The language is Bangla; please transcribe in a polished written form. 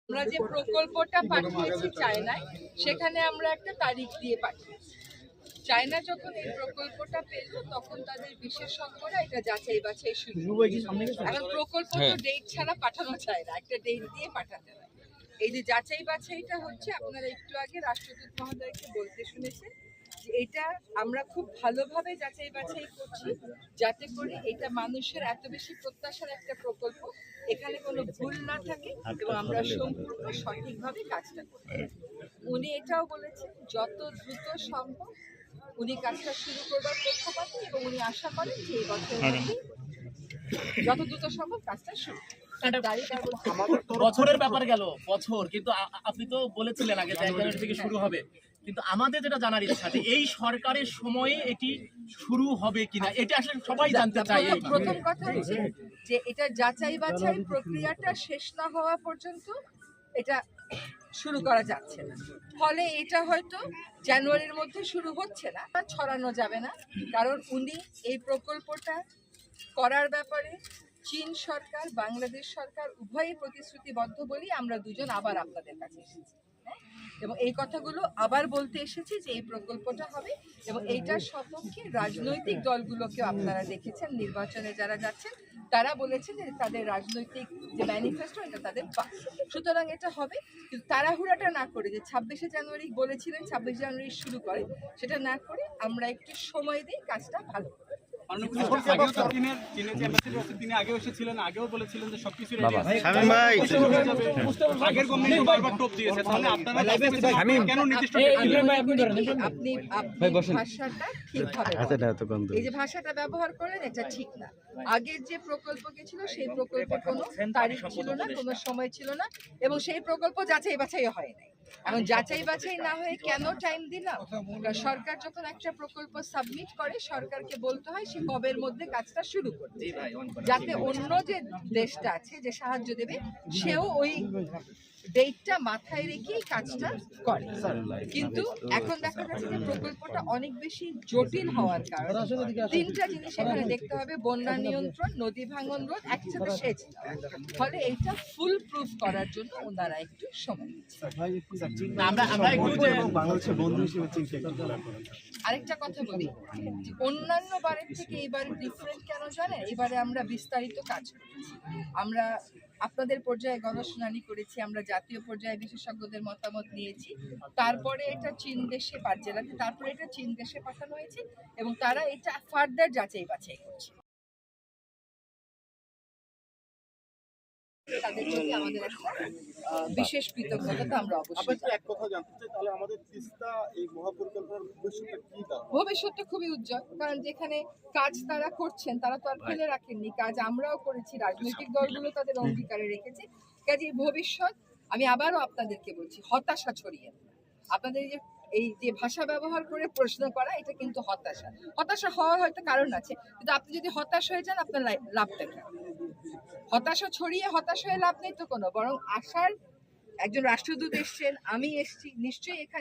আমরা যে প্রকল্পটা পাঠিয়েছি চায়নায়, সেখানে আমরা একটা তারিখ দিয়ে পাঠিয়েছি। চায়না যখন এই প্রকল্পটা পেল তখন তাদের বিশেষজ্ঞরা এটা যাচাই বাছাই শুরু। এখন প্রকল্প তো ডেট ছাড়া পাঠানো যায় না, একটা ডেট দিয়ে পাঠাতে হয়। এই যে যাচাই বাছাইটা হচ্ছে, আপনারা একটু আগে রাষ্ট্রদূত মহোদয়কে বলতে শুনেছেন যে এটা আমরা খুব ভালোভাবে যাচাই বাছাই করছি, যাতে করে এটা মানুষের এত বেশি প্রত্যাশার একটা প্রকল্প, এখানে কোনো ভুল না থাকে এবং আমরা সম্পূর্ণ সঠিকভাবে কাজটা করি। উনি এটাও বলেছেন যত দ্রুত সম্ভব উনি কাজটা শুরু করবার পক্ষপাতী এবং উনি আশা করেন যে এই বছরের মধ্যেই যত দ্রুত সম্ভব কাজটা শুরু। বছরের ব্যাপার গেল বছর, কিন্তু আপনি তো বলেছিলেন আগে জানুয়ারি থেকে শুরু হবে, কিন্তু আমাদের যেটা জানার ইচ্ছা যে এই সরকারের সময়ে এটি শুরু হবে কিনা, এটা আসলে সবাই জানতে চায়। প্রথম কথা হচ্ছে যে এটা যাচাই বাছাই প্রক্রিয়াটা শেষ না হওয়া পর্যন্ত এটা শুরু করা যাচ্ছে না, ফলে এটা হয়তো জানুয়ারির মধ্যে শুরু হচ্ছে না, ছড়ানো যাবে না। কারণ উনি এই প্রকল্পটা করার ব্যাপারে চীন সরকার, বাংলাদেশ সরকার উভয়ই প্রতিশ্রুতিবদ্ধ বলেই আমরা দুজন আবার আপনাদের কাছে এসেছি এবং এই কথাগুলো আবার বলতে এসেছি যে এই প্রকল্পটা হবে এবং এইটার সপক্ষে রাজনৈতিক দলগুলোকে আপনারা দেখেছেন, নির্বাচনে যারা যাচ্ছেন তারা বলেছেন যে তাদের রাজনৈতিক যে ম্যানিফেস্টো এটা তাদের পাস, সুতরাং এটা হবে। কিন্তু তাড়াহুড়াটা না করে যে 26শে জানুয়ারি বলেছিলেন 26 জানুয়ারি শুরু করে, সেটা না করে আমরা একটু সময় দিই, কাজটা ভালো করে। আগেও এসেছিলেন, আগেও বলেছিলেন যে সবকিছু আপনি ভাষাটা ঠিকভাবে, এই যে ভাষাটা ব্যবহার করেন এটা ঠিক না। আগের যে প্রকল্প গেছিল সেই প্রকল্পে কোনো তারিখ ছিল না, কোনো সময় ছিল না এবং সেই প্রকল্প যাচাই বাছাই হয় নাই। এখন যাচাই বাছাই না হয়ে কেন টাইম দিলাম? সরকার যখন একটা প্রকল্প সাবমিট করে সরকারকে বলতে হয় সে কবের মধ্যে কাজটা শুরু করতে, যাতে অন্য যে দেশটা আছে যে সাহায্য দেবে সেও ওই ডেটটা মাথায় রেখেই কাজটা করে। কিন্তু এখন দেখা যাচ্ছে যে প্রকল্পটা অনেক বেশি জটিল হওয়ার কারণে তিনটা জিনিস এখানে দেখতে হবে: বন্যা নিয়ন্ত্রণ, নদী ভাঙন রোধ, একসাথে সেচ। ফলে এইটা ফুল প্রুফ করার জন্য ওনারা একটু সময় নিচ্ছে। আরেকটা কথা বলি, অন্যান্য বারের থেকে এইবার ডিফারেন্ট কেন জানেন? এবারে আমরা বিস্তারিত কাজ করেছি, আমরা আপনাদের পর্যায়ে গণশুনানি করেছি, আমরা জাতীয় পর্যায়ে বিশেষজ্ঞদের মতামত নিয়েছি, তারপরে এটা চীন দেশে 5 জেলাতে, তারপরে এটা চীন দেশে পাঠানো হয়েছে এবং তারা এটা ফার্দার যাচাই বাছাই করছে। তাদের প্রতি আমাদের একটা বিশেষ কৃতজ্ঞতা আমরা অবশ্যই। এক কথা জানতে চাই, তাহলে আমাদের তিস্তা এই মহাপরিকল্পনার ভবিষ্যৎটা কি? ভবিষ্যৎটা খুবই উজ্জ্বল, কারণ যেখানে কাজ তারা করছেন তারা তো আর ফেলে রাখেননি, কাজ আমরাও করেছি, রাজনৈতিক দলগুলো তাদের অঙ্গীকারে রেখেছে। কাজে ভবিষ্যৎ, আমি আবারও আপনাদেরকে বলছি, হতাশা ছড়িয়ে আপনাদের এই যে ভাষা ব্যবহার করে প্রশ্ন করা, এটা কিন্তু হতাশা হওয়ার হয়তো কারণ আছে, কিন্তু আপনি যদি হতাশ হয়ে যান আপনার লাভটা কি? হতাশা ছড়িয়ে হতাশ হয়ে লাভ নেই তো কোনো, বরং আশার একজন রাষ্ট্রদূত এসছেন, আমি এসছি, নিশ্চয়ই এখানে